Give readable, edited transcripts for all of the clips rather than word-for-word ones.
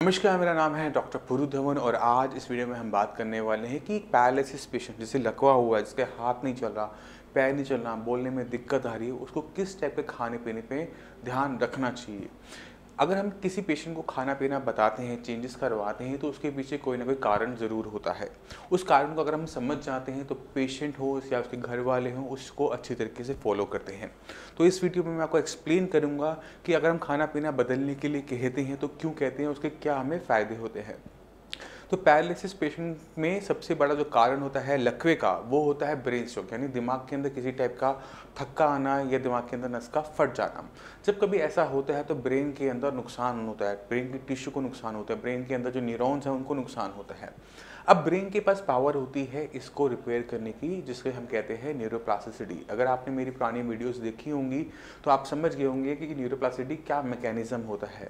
नमस्कार, मेरा नाम है डॉक्टर पुरु धवन और आज इस वीडियो में हम बात करने वाले हैं कि पैरालिसिस पेशेंट जिसे लकवा हुआ है, जिसके हाथ नहीं चल रहा, पैर नहीं चल रहा, बोलने में दिक्कत आ रही है, उसको किस टाइप के खाने पीने पे ध्यान रखना चाहिए। अगर हम किसी पेशेंट को खाना पीना बताते हैं, चेंजेस करवाते हैं, तो उसके पीछे कोई ना कोई कारण ज़रूर होता है। उस कारण को अगर हम समझ जाते हैं तो पेशेंट हो या उसके घर वाले हों, उसको अच्छी तरीके से फॉलो करते हैं। तो इस वीडियो में मैं आपको एक्सप्लेन करूँगा कि अगर हम खाना पीना बदलने के लिए कहते हैं तो क्यों कहते हैं, उसके क्या हमें फ़ायदे होते हैं। तो पैरालिसिस पेशेंट में सबसे बड़ा जो कारण होता है लकवे का, वो होता है ब्रेन स्ट्रोक, यानी दिमाग के अंदर किसी टाइप का थक्का आना या दिमाग के अंदर नस का फट जाना। जब कभी ऐसा होता है तो ब्रेन के अंदर नुकसान होता है, ब्रेन की टिश्यू को नुकसान होता है, ब्रेन के अंदर जो न्यूरॉन्स हैं उनको नुकसान होता है। अब ब्रेन के पास पावर होती है इसको रिपेयर करने की, जिसके हम कहते हैं न्यूरोप्लास्टिसिटी। अगर आपने मेरी पुरानी वीडियोस देखी होंगी तो आप समझ गए होंगे कि न्यूरोप्लास्टिसिटी क्या मैकेनिज्म होता है।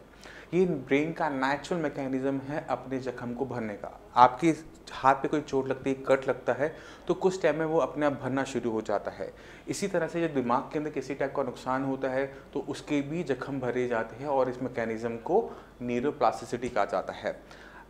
ये ब्रेन का नेचुरल मैकेनिज्म है अपने जख्म को भरने का। आपके हाथ पे कोई चोट लगती है, कट लगता है, तो कुछ टाइम में वो अपने आप भरना शुरू हो जाता है। इसी तरह से जब दिमाग के अंदर किसी टाइप का नुकसान होता है तो उसके भी जख्म भरे जाते हैं और इस मैकेनिज्म को न्यूरोप्लास्टिसिटी कहा जाता है।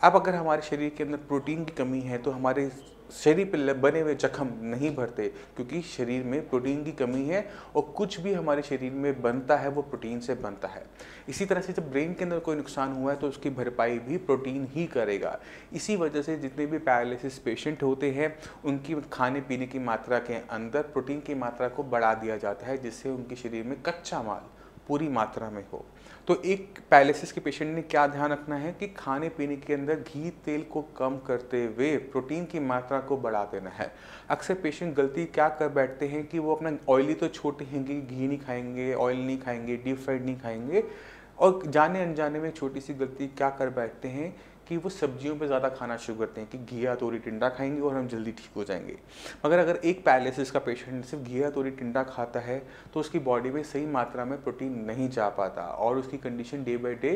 अब अगर हमारे शरीर के अंदर प्रोटीन की कमी है तो हमारे शरीर पे बने हुए जख्म नहीं भरते, क्योंकि शरीर में प्रोटीन की कमी है और कुछ भी हमारे शरीर में बनता है वो प्रोटीन से बनता है। इसी तरह से जब ब्रेन के अंदर कोई नुकसान हुआ है तो उसकी भरपाई भी प्रोटीन ही करेगा। इसी वजह से जितने भी पैरालिसिस पेशेंट होते हैं उनकी खाने पीने की मात्रा के अंदर प्रोटीन की मात्रा को बढ़ा दिया जाता है, जिससे उनके शरीर में कच्चा माल पूरी मात्रा में हो। तो एक पैरालिसिस के पेशेंट ने क्या ध्यान रखना है कि खाने पीने के अंदर घी तेल को कम करते हुए प्रोटीन की मात्रा को बढ़ा देना है। अक्सर पेशेंट गलती क्या कर बैठते हैं कि वो अपना ऑयली तो छोटे हैं कि घी नहीं खाएंगे, ऑयल नहीं खाएंगे, डीप फ्राइड नहीं खाएंगे, और जाने अनजाने में छोटी सी गलती क्या कर बैठते हैं कि वो सब्जियों पे ज़्यादा खाना शुरू करते हैं कि घिया तोरी टिंडा खाएंगे और हम जल्दी ठीक हो जाएंगे। मगर अगर एक पैरालिसिस का पेशेंट सिर्फ घिया तोरी टिंडा खाता है तो उसकी बॉडी में सही मात्रा में प्रोटीन नहीं जा पाता और उसकी कंडीशन डे बाई डे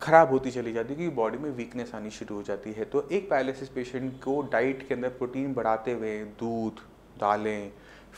खराब होती चली जाती है, क्योंकि बॉडी में वीकनेस आनी शुरू हो जाती है। तो एक पैरालिसिस पेशेंट को डाइट के अंदर प्रोटीन बढ़ाते हुए दूध, दालें,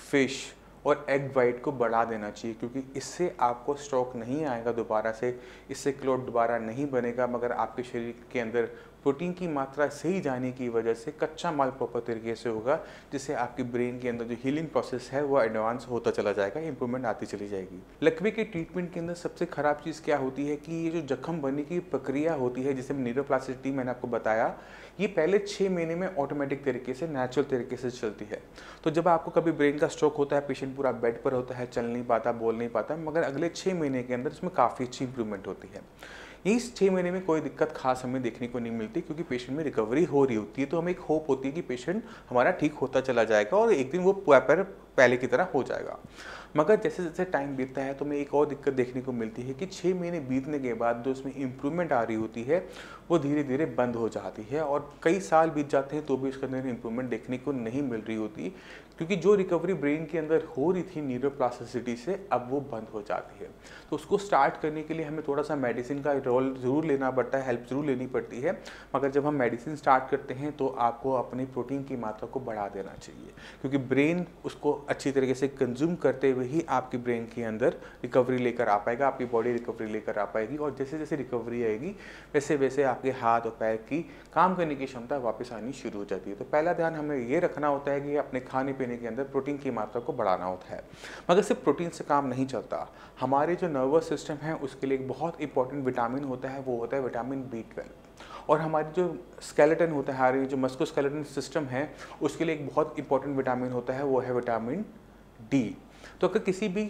फिश और एग वाइट को बढ़ा देना चाहिए, क्योंकि इससे आपको स्ट्रोक नहीं आएगा दोबारा से, इससे क्लॉट दोबारा नहीं बनेगा, मगर आपके शरीर के अंदर प्रोटीन की मात्रा सही जाने की वजह से कच्चा माल प्रॉपर तरीके से होगा, जिससे आपकी ब्रेन के अंदर जो हीलिंग प्रोसेस है वो एडवांस होता चला जाएगा, इंप्रूवमेंट आती चली जाएगी। लकवे के ट्रीटमेंट के अंदर सबसे खराब चीज़ क्या होती है कि ये जो जख्म बनने की प्रक्रिया होती है, जिसे न्यूरोप्लास्टिसिटी मैंने आपको बताया, ये पहले 6 महीने में ऑटोमेटिक तरीके से, नेचुरल तरीके से चलती है। तो जब आपको कभी ब्रेन का स्ट्रोक होता है, पेशेंट पूरा बेड पर होता है, चल नहीं पाता, बोल नहीं पाता, मगर अगले 6 महीने के अंदर इसमें काफ़ी अच्छी इंप्रूवमेंट होती है। इस 6 महीने में कोई दिक्कत खास हमें देखने को नहीं मिलती, क्योंकि पेशेंट में रिकवरी हो रही होती है। तो हमें एक होप होती है कि पेशेंट हमारा ठीक होता चला जाएगा और एक दिन वो पहले की तरह हो जाएगा। मगर जैसे जैसे टाइम बीतता है तो हमें एक और दिक्कत देखने को मिलती है कि 6 महीने बीतने के बाद जो उसमें इम्प्रूवमेंट आ रही होती है वो धीरे धीरे बंद हो जाती है, और कई साल बीत जाते हैं तो भी उसके अंदर इम्प्रूवमेंट देखने को नहीं मिल रही होती, क्योंकि जो रिकवरी ब्रेन के अंदर हो रही थी न्यूरोप्लास्टिसिटी से, अब वो बंद हो जाती है। तो उसको स्टार्ट करने के लिए हमें थोड़ा सा मेडिसिन का रोल ज़रूर लेना पड़ता है, हेल्प ज़रूर लेनी पड़ती है। मगर जब हम मेडिसिन स्टार्ट करते हैं तो आपको अपनी प्रोटीन की मात्रा को बढ़ा देना चाहिए, क्योंकि ब्रेन उसको अच्छी तरीके से कंज्यूम करते हुए ही आपकी ब्रेन के अंदर रिकवरी लेकर आ पाएगा, आपकी बॉडी रिकवरी लेकर आ पाएगी, और जैसे जैसे रिकवरी आएगी वैसे वैसे आपके हाथ और पैर की काम करने की क्षमता वापस आनी शुरू हो जाती है। तो पहला ध्यान हमें ये रखना होता है कि अपने खाने पीने के अंदर प्रोटीन की मात्रा को बढ़ाना होता है। मगर सिर्फ प्रोटीन से काम नहीं चलता, हमारे जो नर्वस सिस्टम है उसके लिए एक बहुत इंपॉर्टेंट विटामिन होता है, वो होता है विटामिन B12। और हमारी जो स्केलेटन होता है, हमारी जो मस्कुलोस्केलेटन सिस्टम है, उसके लिए एक बहुत इंपॉर्टेंट विटामिन होता है, वो है विटामिन D। तो अगर किसी भी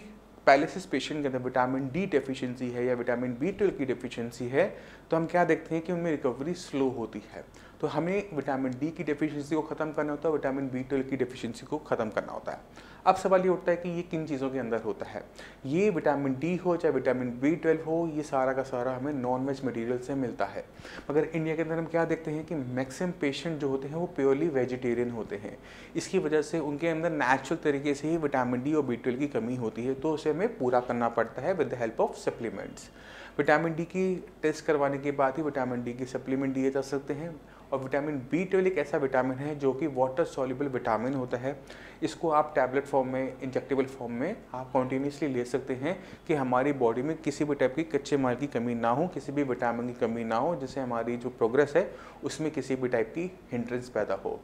पैरालिसिस पेशेंट के अंदर विटामिन D डेफिशिएंसी है या विटामिन B12 की डेफिशिएंसी है, तो हम क्या देखते हैं कि उनमें रिकवरी स्लो होती है। तो हमें विटामिन D की डेफिशिएंसी को ख़त्म करना होता है, विटामिन B12 की डेफिशिएंसी को ख़त्म करना होता है। अब सवाल ये उठता है कि ये किन चीज़ों के अंदर होता है। ये विटामिन D हो चाहे विटामिन B12 हो, ये सारा का सारा हमें नॉन वेज मटीरियल से मिलता है। मगर इंडिया के अंदर हम क्या देखते हैं कि मैक्सिमम पेशेंट जो होते हैं वो प्योरली वेजिटेरियन होते हैं। इसकी वजह से उनके अंदर नेचुरल तरीके से ही विटामिन D और B12 की कमी होती है, तो उसे हमें पूरा करना पड़ता है with the help of supplements. Vitamin D की टेस्ट करवाने के बाद ही विटामिन डी की सप्लीमेंट दिए जा सकते हैं। और विटामिन B12 एक ऐसा विटामिन है जो कि वाटर सॉल्युबल विटामिन होता है। इसको आप टैबलेट फॉर्म में, इंजेक्टेबल फॉर्म में आप कॉन्टीन्यूसली ले सकते हैं कि हमारी बॉडी में किसी भी टाइप की कच्चे माल की कमी ना हो, किसी भी विटामिन की कमी ना हो, जिससे हमारी जो प्रोग्रेस है उसमें किसी भी टाइप की हिंड्रेंस पैदा हो।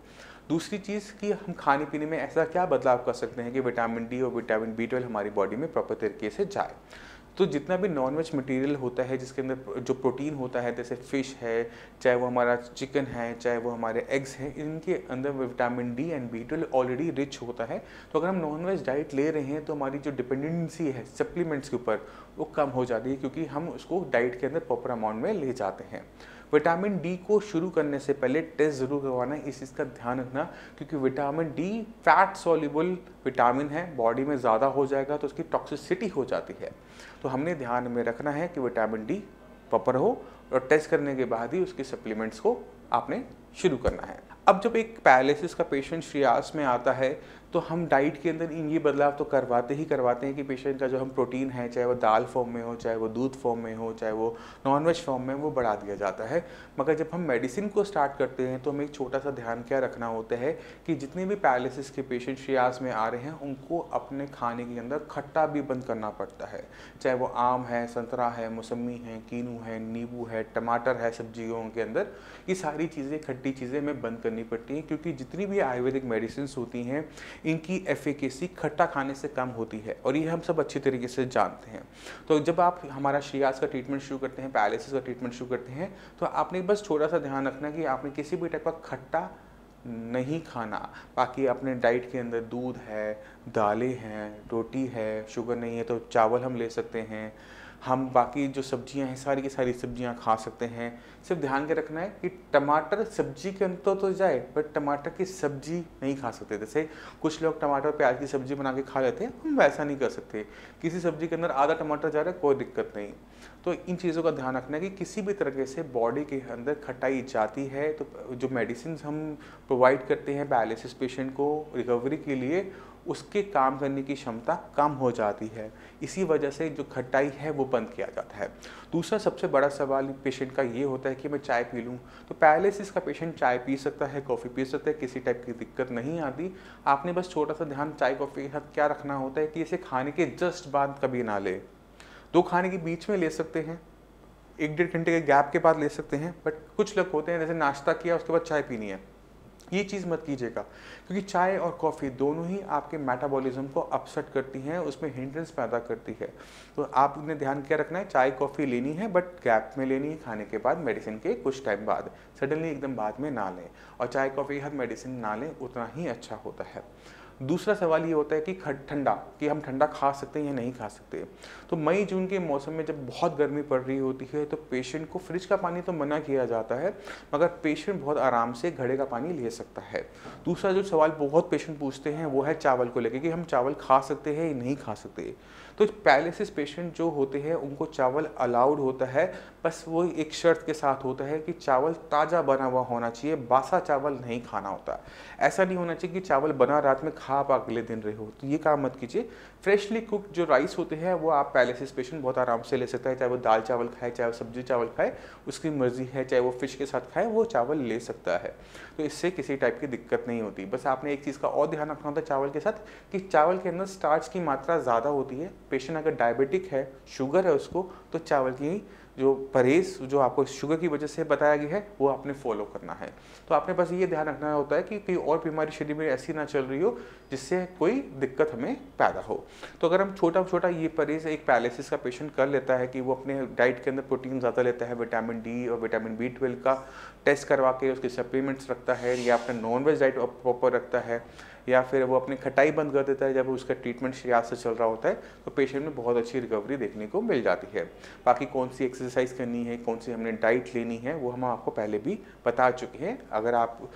दूसरी चीज़ कि हम खाने पीने में ऐसा क्या बदलाव कर सकते हैं कि विटामिन डी और विटामिन B12 हमारी बॉडी में प्रॉपर तरीके से जाए। तो जितना भी नॉनवेज मटेरियल होता है जिसके अंदर जो प्रोटीन होता है, जैसे फ़िश है, चाहे वो हमारा चिकन है, चाहे वो हमारे एग्स हैं, इनके अंदर vitamin D and B12 already rich होता है। तो अगर हम नॉनवेज डाइट ले रहे हैं तो हमारी जो डिपेंडेंसी है सप्लीमेंट्स के ऊपर वो कम हो जाती है, क्योंकि हम उसको डाइट के अंदर प्रॉपर अमाउंट में ले जाते हैं। विटामिन डी को शुरू करने से पहले टेस्ट ज़रूर करवाना है, इस चीज़ का ध्यान रखना, क्योंकि vitamin D fat soluble vitamin है, बॉडी में ज़्यादा हो जाएगा तो उसकी टॉक्सिसिटी हो जाती है। तो हमने ध्यान में रखना है कि विटामिन डी प्रॉपर हो और टेस्ट करने के बाद ही उसके सप्लीमेंट्स को आपने शुरू करना है। अब जब एक पैरालिसिस का पेशेंट श्रेयास में आता है तो हम डाइट के अंदर ये बदलाव तो करवाते हैं कि पेशेंट का जो हम प्रोटीन है, चाहे वो दाल फॉर्म में हो, चाहे वो दूध फॉर्म में हो, चाहे वो नॉनवेज फॉर्म में, वो बढ़ा दिया जाता है। मगर जब हम मेडिसिन को स्टार्ट करते हैं तो हमें एक छोटा सा ध्यान क्या रखना होता है कि जितने भी पैरालिसिस के पेशेंट श्रेयास में आ रहे हैं उनको अपने खाने के अंदर खट्टा भी बंद करना पड़ता है। चाहे वो आम है, संतरा है, मौसमी है, कीनू है, नींबू है, टमाटर है, सब्जियों के अंदर ये सारी चीज़ें, खट्टी चीज़ें हमें बंद करनी पड़ती हैं, क्योंकि जितनी भी आयुर्वेदिक मेडिसिन होती हैं इनकी एफिकेसी खट्टा खाने से कम होती है और ये हम सब अच्छी तरीके से जानते हैं। तो जब आप हमारा श्रेयास का ट्रीटमेंट शुरू करते हैं, पैरालिसिस का ट्रीटमेंट शुरू करते हैं, तो आपने बस छोटा सा ध्यान रखना कि आपने किसी भी टाइप का खट्टा नहीं खाना। बाकी अपने डाइट के अंदर दूध है, दालें हैं, रोटी है, शुगर नहीं है तो चावल हम ले सकते हैं, हम बाकी जो सब्जियां हैं सारी की सारी सब्जियां खा सकते हैं। सिर्फ ध्यान के रखना है कि टमाटर सब्जी के अंदर तो जाए बट टमाटर की सब्जी नहीं खा सकते। जैसे कुछ लोग टमाटर प्याज की सब्जी बना के खा लेते हैं, हम वैसा नहीं कर सकते। किसी सब्जी के अंदर आधा टमाटर जा रहा है, कोई दिक्कत नहीं। तो इन चीज़ों का ध्यान रखना है कि किसी भी तरीके से बॉडी के अंदर खटाई जाती है तो जो मेडिसिन हम प्रोवाइड करते हैं पैरालिसिस पेशेंट को रिकवरी के लिए, उसके काम करने की क्षमता कम हो जाती है। इसी वजह से जो खटाई है वो बंद किया जाता है। दूसरा सबसे बड़ा सवाल पेशेंट का ये होता है कि मैं चाय पी लूँ, तो पैरालिसिस का पेशेंट चाय पी सकता है, कॉफ़ी पी सकता है, किसी टाइप की दिक्कत नहीं आती। आपने बस छोटा सा ध्यान चाय कॉफ़ी के साथ क्या रखना होता है कि इसे खाने के जस्ट बाद कभी ना ले। दो खाने के बीच में ले सकते हैं, 1-1.5 घंटे के गैप के बाद ले सकते हैं, बट कुछ लोग होते हैं जैसे नाश्ता किया उसके बाद चाय पीनी है, ये चीज़ मत कीजिएगा, क्योंकि चाय और कॉफ़ी दोनों ही आपके मेटाबॉलिज्म को अपसेट करती हैं, उसमें हिंड्रेंस पैदा करती है। तो आपने ध्यान क्या रखना है, चाय कॉफ़ी लेनी है बट गैप में लेनी है, खाने के बाद, मेडिसिन के कुछ टाइम बाद, सडनली एकदम बाद में ना लें। और चाय कॉफ़ी के साथ मेडिसिन ना लें, उतना ही अच्छा होता है। दूसरा सवाल ये होता है कि ठंडा, कि हम ठंडा खा सकते हैं या नहीं खा सकते। तो मई जून के मौसम में जब बहुत गर्मी पड़ रही होती है तो पेशेंट को फ्रिज का पानी तो मना किया जाता है, मगर पेशेंट बहुत आराम से घड़े का पानी ले सकता है। दूसरा जो सवाल बहुत पेशेंट पूछते हैं वो है चावल को लेकर कि हम चावल खा सकते हैं या नहीं खा सकते। तो पैरालिसिस पेशेंट जो होते हैं उनको चावल अलाउड होता है, बस वो एक शर्त के साथ होता है कि चावल ताज़ा बना हुआ होना चाहिए, बासा चावल नहीं खाना होता। ऐसा नहीं होना चाहिए कि चावल बना रात में खा आप अगले दिन रहे हो, तो ये काम मत कीजिए। फ्रेशली कुक्ड जो राइस होते हैं वो आप पैरालिसिस पेशेंट बहुत आराम से ले सकता है, चाहे वो दाल चावल खाए, चाहे वो सब्जी चावल खाए, उसकी मर्जी है, चाहे वो फिश के साथ खाए, वो चावल ले सकता है। तो इससे किसी टाइप की दिक्कत नहीं होती। बस आपने एक चीज़ का और ध्यान रखना होता है चावल के साथ कि चावल के अंदर स्टार्च की मात्रा ज़्यादा होती है। पेशेंट अगर डायबिटिक है, शुगर है उसको, तो चावल की जो परहेज जो आपको शुगर की वजह से बताया गया है वो आपने फॉलो करना है। तो आपने बस ये ध्यान रखना होता है कि कोई और बीमारी शरीर में ऐसी ना चल रही हो जिससे कोई दिक्कत हमें पैदा हो। तो अगर हम छोटा छोटा ये परहेज एक पैरालिसिस का पेशेंट कर लेता है कि वो अपने डाइट के अंदर प्रोटीन ज़्यादा लेता है, विटामिन डी और विटामिन B12 का टेस्ट करवा के उसके सप्लीमेंट्स रखता है, या अपना नॉनवेज डाइट प्रॉपर रखता है, या फिर वो अपनी खटाई बंद कर देता है जब उसका ट्रीटमेंट श्रेयास से चल रहा होता है, तो पेशेंट में बहुत अच्छी रिकवरी देखने को मिल जाती है। बाकी कौन सी एक्सरसाइज करनी है, कौन सी हमने डाइट लेनी है, वो हम आपको पहले भी बता चुके हैं। अगर आप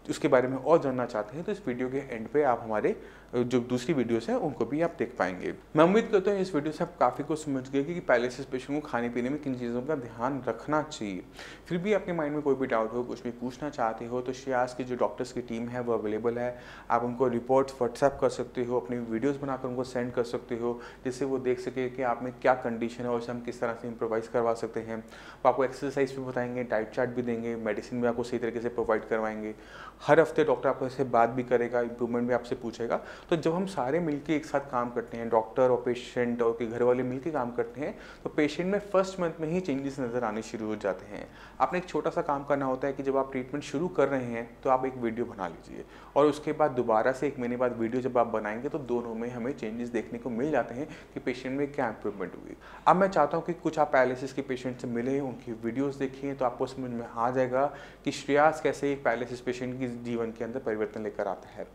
उसके बारे में और जानना चाहते हैं तो इस वीडियो के एंड पे आप हमारे जो दूसरी वीडियोस हैं उनको भी आप देख पाएंगे। मैं उम्मीद करता हूँ इस वीडियो से आप काफ़ी कुछ समझ गए कि पैरालिसिस पेशेंट को खाने पीने में किन चीज़ों का ध्यान रखना चाहिए। फिर भी आपके माइंड में कोई भी डाउट हो, कुछ भी पूछना चाहते हो तो श्रेयास की जो डॉक्टर्स की टीम है वो अवेलेबल है। आप उनको रिपोर्ट्स व्हाट्सएप कर सकते हो, अपनी वीडियोज़ बनाकर उनको सेंड कर सकते हो जिससे वो देख सके कि आप में क्या कंडीशन है और उसे हम किस तरह से इम्प्रोवाइज़ करवा सकते हैं। वो आपको एक्सरसाइज भी बताएंगे, डाइट चार्ट भी देंगे, मेडिसिन भी आपको सही तरीके से प्रोवाइड करवाएंगे। हर हफ्ते डॉक्टर आपको इससे बात भी करेगा, इंप्रूवमेंट भी आपसे पूछेगा। तो जब हम सारे मिलकर एक साथ काम करते हैं, डॉक्टर और पेशेंट और के घर वाले मिलकर काम करते हैं, तो पेशेंट में फर्स्ट मंथ में ही चेंजेस नज़र आने शुरू हो जाते हैं। आपने एक छोटा सा काम करना होता है कि जब आप ट्रीटमेंट शुरू कर रहे हैं तो आप एक वीडियो बना लीजिए और उसके बाद दोबारा से 1 महीने बाद वीडियो जब आप बनाएंगे तो दोनों में हमें चेंजेस देखने को मिल जाते हैं कि पेशेंट में क्या इंप्रूवमेंट हुई। अब मैं चाहता हूँ कि कुछ आप पैरालिसिस के पेशेंट से मिले, उनकी वीडियोज़ देखिए तो आपको समझ में आ जाएगा कि श्रेयास कैसे एक पैरालिसिस पेशेंट की जीवन के अंदर परिवर्तन लेकर आता है।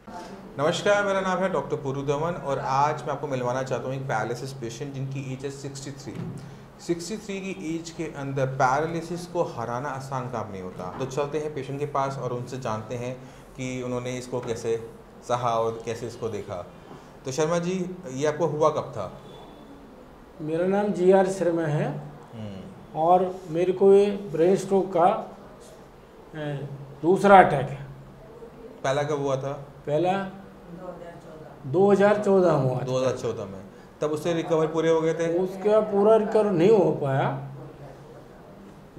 नमस्कार, मेरा नाम है डॉक्टर पुरु धवन और आज मैं आपको मिलवाना चाहता हूँ एक पैरालिसिस पेशेंट जिनकी एज है 63 की एज के अंदर पैरालिसिस को हराना आसान काम नहीं होता। तो चलते हैं पेशेंट के पास और उनसे जानते हैं कि उन्होंने इसको कैसे सहा और कैसे इसको देखा। तो शर्मा जी, ये आपको हुआ कब था? मेरा नाम GR शर्मा है और मेरे को ये ब्रेन स्ट्रोक का दूसरा अटैक है। पहला कब हुआ था? पहला 2014 हुआ। 2014 में। तब उससे रिकवर पूरे हो गए थे? उसका पूरा रिकवर नहीं हो पाया,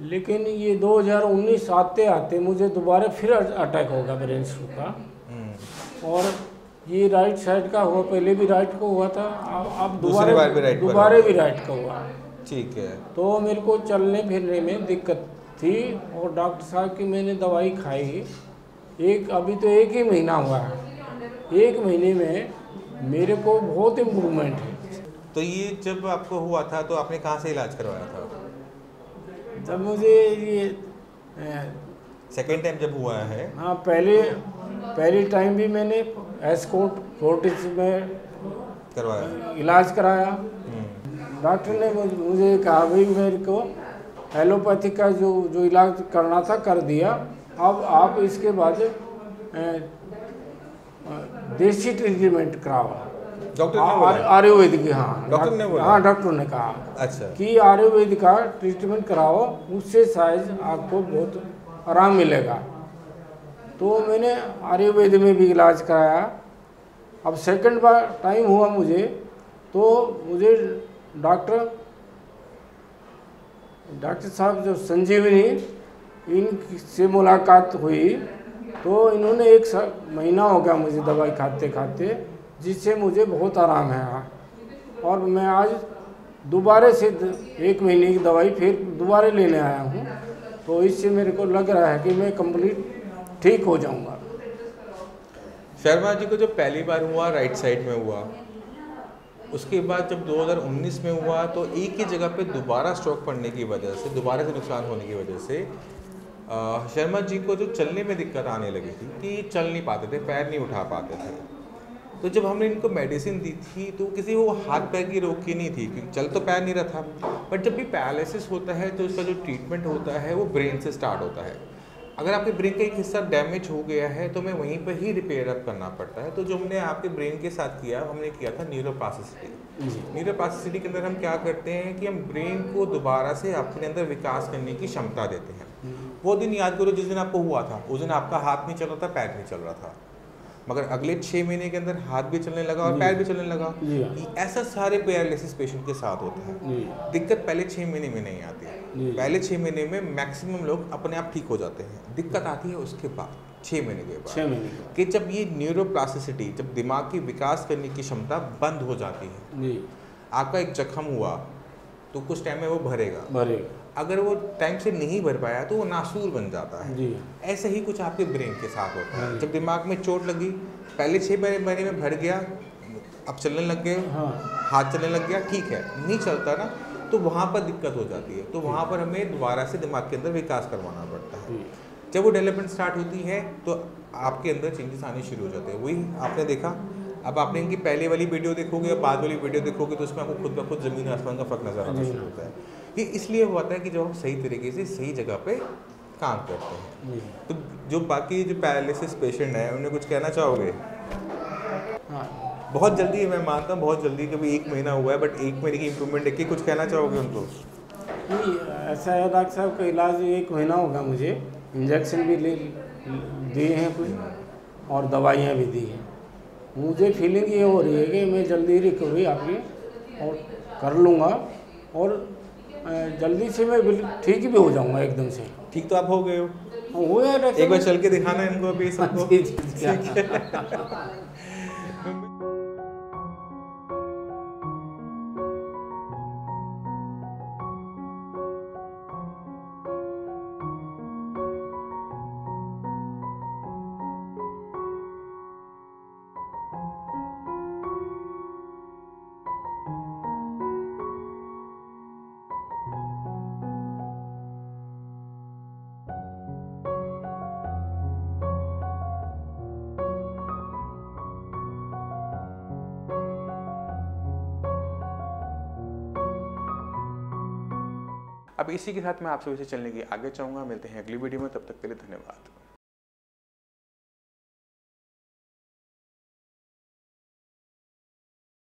लेकिन ये 2019 आते आते मुझे दोबारा फिर अटैक होगा ब्रेन स्ट्रोक का। और ये राइट साइड का हुआ, पहले भी राइट को हुआ था, अब दोबारा भी राइट का हुआ। ठीक है। तो मेरे को चलने फिरने में दिक्कत थी और डॉक्टर साहब की मैंने दवाई खाई। अभी तो 1 ही महीना हुआ है, 1 महीने में मेरे को बहुत इम्प्रूवमेंट है। तो ये जब आपको हुआ था तो आपने कहाँ से इलाज करवाया था? जब मुझे ये सेकेंड टाइम जब हुआ है? हाँ, पहली टाइम भी मैंने एस्कॉर्ट फोर्टिस में करवाया, इलाज कराया। डॉक्टर ने मुझे कहा भाई मेरे को एलोपैथी का जो इलाज करना था कर दिया, अब आप इसके बाद देसी ट्रीटमेंट कराओ। डॉक्टर ने बोला? आयुर्वेदिक। हाँ, डॉक्टर ने बोला? हाँ, डॉक्टर ने कहा अच्छा कि आयुर्वेदिक का ट्रीटमेंट कराओ, उससे शायद आपको बहुत आराम मिलेगा। तो मैंने आयुर्वेद में भी इलाज कराया। अब सेकंड बार टाइम हुआ मुझे, तो मुझे डॉक्टर साहब जो संजीवनी, इनसे मुलाकात हुई तो इन्होंने 1 महीना हो गया मुझे दवाई खाते खाते, जिससे मुझे बहुत आराम है। और मैं आज दोबारा से 1 महीने की दवाई फिर दोबारा लेने आया हूँ, तो इससे मेरे को लग रहा है कि मैं कंप्लीट ठीक हो जाऊँगा। शर्मा जी को जब पहली बार हुआ राइट साइड में हुआ, उसके बाद जब 2019 में हुआ तो एक ही जगह पे दोबारा स्ट्रोक पड़ने की वजह से, दोबारा से नुकसान होने की वजह से शर्मा जी को जो चलने में दिक्कत आने लगी थी कि चल नहीं पाते थे, पैर नहीं उठा पाते थे। तो जब हमने इनको मेडिसिन दी थी तो किसी वो हाथ पैर की रोक की नहीं थी, क्योंकि चल तो पैर नहीं रहा था। बट जब भी पैरालिसिस होता है तो उसका जो ट्रीटमेंट होता है वो ब्रेन से स्टार्ट होता है। अगर आपके ब्रेन का एक हिस्सा डैमेज हो गया है तो हमें वहीं पर ही रिपेयर अप करना पड़ता है। तो जो हमने आपके ब्रेन के साथ किया, हमने किया था न्यूरोप्लास्टिसिटी। न्यूरोप्लास्टिसिटी के अंदर हम क्या करते हैं कि हम ब्रेन को दोबारा से अपने अंदर विकास करने की क्षमता देते हैं। वो दिन याद करो जिस दिन आपको हुआ था, उस दिन आपका हाथ नहीं चल रहा था, पैर नहीं चल रहा था, मगर अगले 6 महीने के अंदर हाथ भी चलने लगा और पैर भी चलने लगा। ऐसा सारे पैरालिसिस पेशेंट के साथ होता है। दिक्कत पहले 6 महीने में नहीं आती है, पहले 6 महीने में मैक्सिमम लोग अपने आप ठीक हो जाते हैं। दिक्कत आती है उसके बाद 6 महीने के बाद, कि जब ये न्यूरोप्लास्टिसिटी, जब दिमाग की विकास करने की क्षमता बंद हो जाती है। आपका एक जख्म हुआ तो कुछ टाइम में वो भरेगा, अगर वो टाइम से नहीं भर पाया तो वो नासूर बन जाता है। ऐसे ही कुछ आपके ब्रेन के साथ होता है। जब दिमाग में चोट लगी, पहले 6 महीने में भर गया, अब चलने लग गए, हाथ चलने लग गया, ठीक है, नहीं चलता ना, तो वहाँ पर दिक्कत हो जाती है। तो वहाँ पर हमें दोबारा से दिमाग के अंदर विकास करवाना पड़ता है। जब वो डेवलपमेंट स्टार्ट होती है तो आपके अंदर चेंजेस आने शुरू हो जाते हैं। वही आपने देखा। अब आपने इनकी पहले वाली वीडियो देखोगे और बाद वाली वीडियो देखोगे तो उसमें आपको खुद ब खुद ज़मीन आसमान का फ़र्क नज़र आना शुरू होता है। ये इसलिए होता है कि जब हम सही तरीके से सही जगह पे काम करते हैं। जी। तो जो बाकी जो पैरालिसिस पेशेंट है उन्हें कुछ कहना चाहोगे? हाँ, बहुत जल्दी, मैं मानता हूँ बहुत जल्दी, कभी 1 महीना हुआ है, बट 1 महीने की इम्प्रूवमेंट देख के कुछ कहना चाहोगे उनको? नहीं ऐसा है डॉक्टर साहब का इलाज 1 महीना होगा मुझे, इंजेक्शन भी ले दिए हैं कुछ और दवाइयाँ भी दी हैं। मुझे फीलिंग ये हो रही है कि मैं जल्दी रिकवरी आपकी और कर लूँगा और जल्दी से मैं ठीक भी हो जाऊँगा एकदम से। ठीक तो आप हो गए हो? हो गया डॉक्टर एक बार साहब। चल के दिखाना इनको अभी सबको। जी, जी, जी। ठीक है। अब इसी के साथ मैं आपसे वैसे चलने की आगे चाहूँगा। मिलते हैं अगली वीडियो में, तब तक के लिए धन्यवाद।